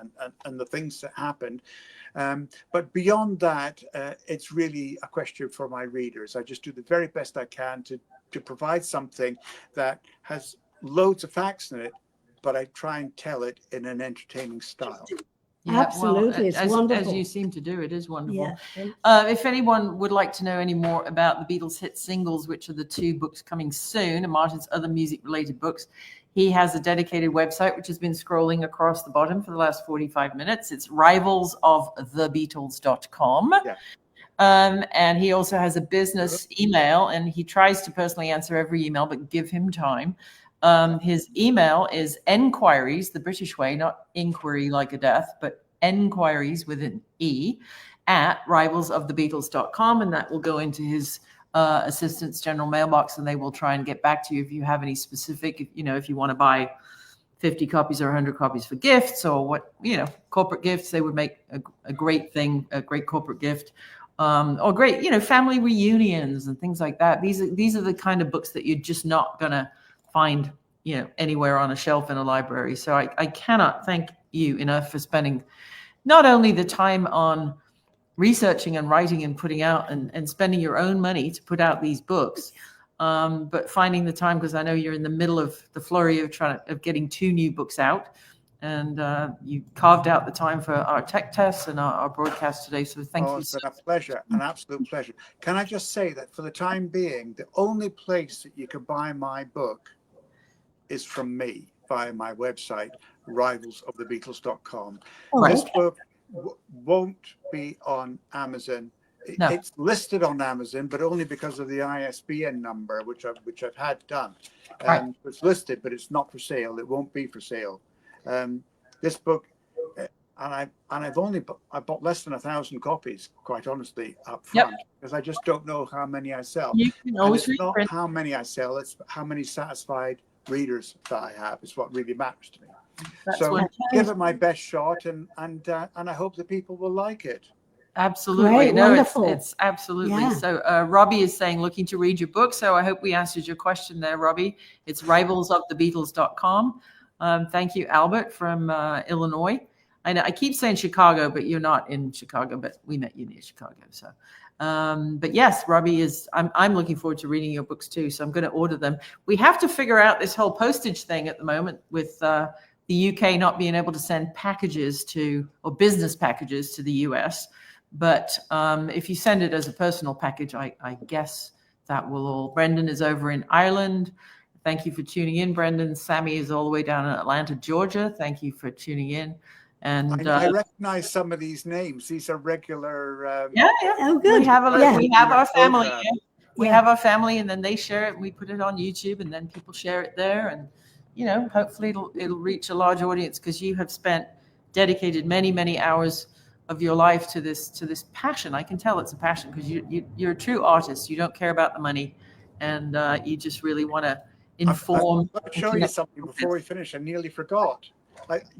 the things that happened. But beyond that, it's really a question for my readers. I just do the very best I can to provide something that has loads of facts in it, but I try and tell it in an entertaining style. Yeah, absolutely. Well, it's wonderful. As you seem to do, it is wonderful. Yeah. If anyone would like to know any more about the Beatles hit singles, which are the 2 books coming soon, and Martin's other music-related books, he has a dedicated website, which has been scrolling across the bottom for the last 45 minutes. It's rivalsofthebeatles.com. Yeah. And he also has a business email, and he tries to personally answer every email, but give him time. His email is enquiries, the British way, not inquiry like a death, but enquiries with an E, at rivalsofthebeatles.com. And that will go into his assistant's general mailbox, and they will try and get back to you if you have any specific, if you want to buy 50 copies or 100 copies for gifts or corporate gifts. They would make a great thing, a great corporate gift. Or great, family reunions and things like that. These are the kind of books that you're just not going to find, anywhere on a shelf in a library. So I cannot thank you enough for spending not only the time on researching and writing and putting out and spending your own money to put out these books, but finding the time, because I know you're in the middle of the flurry of getting 2 new books out. And you carved out the time for our tech tests and our broadcast today. So thank you. It's been a pleasure, an absolute pleasure. Can I just say that for the time being, the only place that you can buy my book is from me via my website, rivalsofthebeatles.com. Right. This book won't be on Amazon. No. It's listed on Amazon, but only because of the ISBN number, which I've had done. Right. It's listed, but it's not for sale. It won't be for sale. This book, I bought less than 1,000 copies, quite honestly, up front, because I just don't know how many I sell. You can always reprint. Not how many I sell; it's how many satisfied readers that I have. Is what really matters to me. So give it my best shot, and I hope that people will like it. Absolutely. Great, no, wonderful. It's absolutely. Yeah. So Robbie is saying, looking to read your book. So I hope we answered your question there, Robbie. It's rivalsofthebeatles.com. Thank you, Albert from Illinois. I keep saying Chicago, but you're not in Chicago, but we met you near Chicago. So, but yes, Robbie I'm looking forward to reading your books too. So I'm going to order them. We have to figure out this whole postage thing at the moment with the UK not being able to send packages or business packages to the US. But if you send it as a personal package, I guess that will all. Brendan is over in Ireland. Thank you for tuning in, Brendan. Sammy is all the way down in Atlanta, Georgia. Thank you for tuning in. And I recognize some of these names. These are regular. yeah. Oh, good. We have we have our family. Program. Yeah. We have our family, and then they share it. And we put it on YouTube, and then people share it there. And hopefully it'll reach a large audience, because you have dedicated many hours of your life to this passion. I can tell it's a passion, because you're a true artist. You don't care about the money, and you just really want to inform. I'll show you something before we finish. I nearly forgot.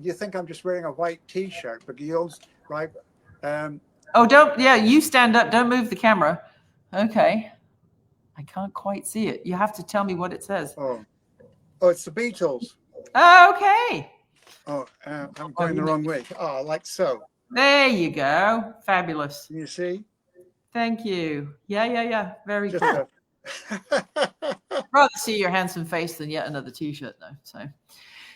You think I'm just wearing a white T-shirt, but right? You stand up. Don't move the camera. Okay. I can't quite see it. You have to tell me what it says. Oh, it's the Beatles. Okay. Oh, I'm going the wrong way. Oh, like so. There you go. Fabulous. Can you see? Thank you. Yeah. Very Just good. Rather see your handsome face than yet another T-shirt, though.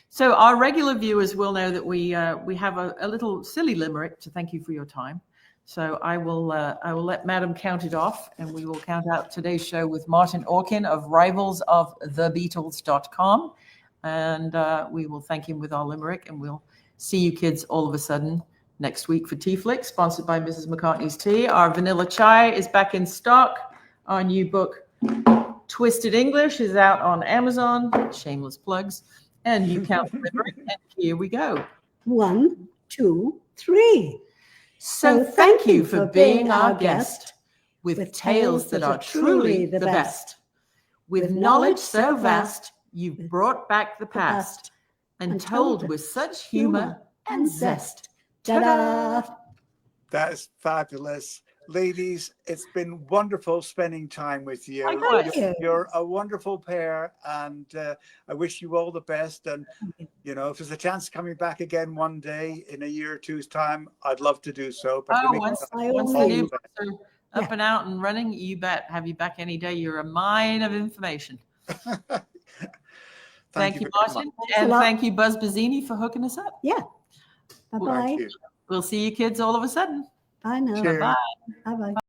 So our regular viewers will know that we have a little silly limerick to thank you for your time. So I will let Madam count it off, and we will count out today's show with Martin Orkin of rivalsofthebeatles.com. And we will thank him with our limerick, and we'll see you kids all of a sudden next week for TeaFlix, sponsored by Mrs. McCartney's Tea. Our vanilla chai is back in stock. Our new book, Twisted English, is out on Amazon. Shameless plugs. And you count the limerick, and here we go. 1, 2, 3. So thank you for being our guest, with tales that are truly the best. With knowledge so vast, you've brought back the past, and told with such humor and zest. Ta-da! That is fabulous. Ladies, it's been wonderful spending time with you. Thank you. You're a wonderful pair, and I wish you all the best. And, if there's a chance of coming back again one day in a year or two's time, I'd love to do so. But Once the new books are up and out and running, you bet. Have you back any day. You're a mine of information. Thank you, Martin. And thank you, Buzz Bazzini, for hooking us up. Yeah. Bye-bye. Thank you. We'll see you kids all of a sudden. Bye now. Cheers. Bye. Bye-bye.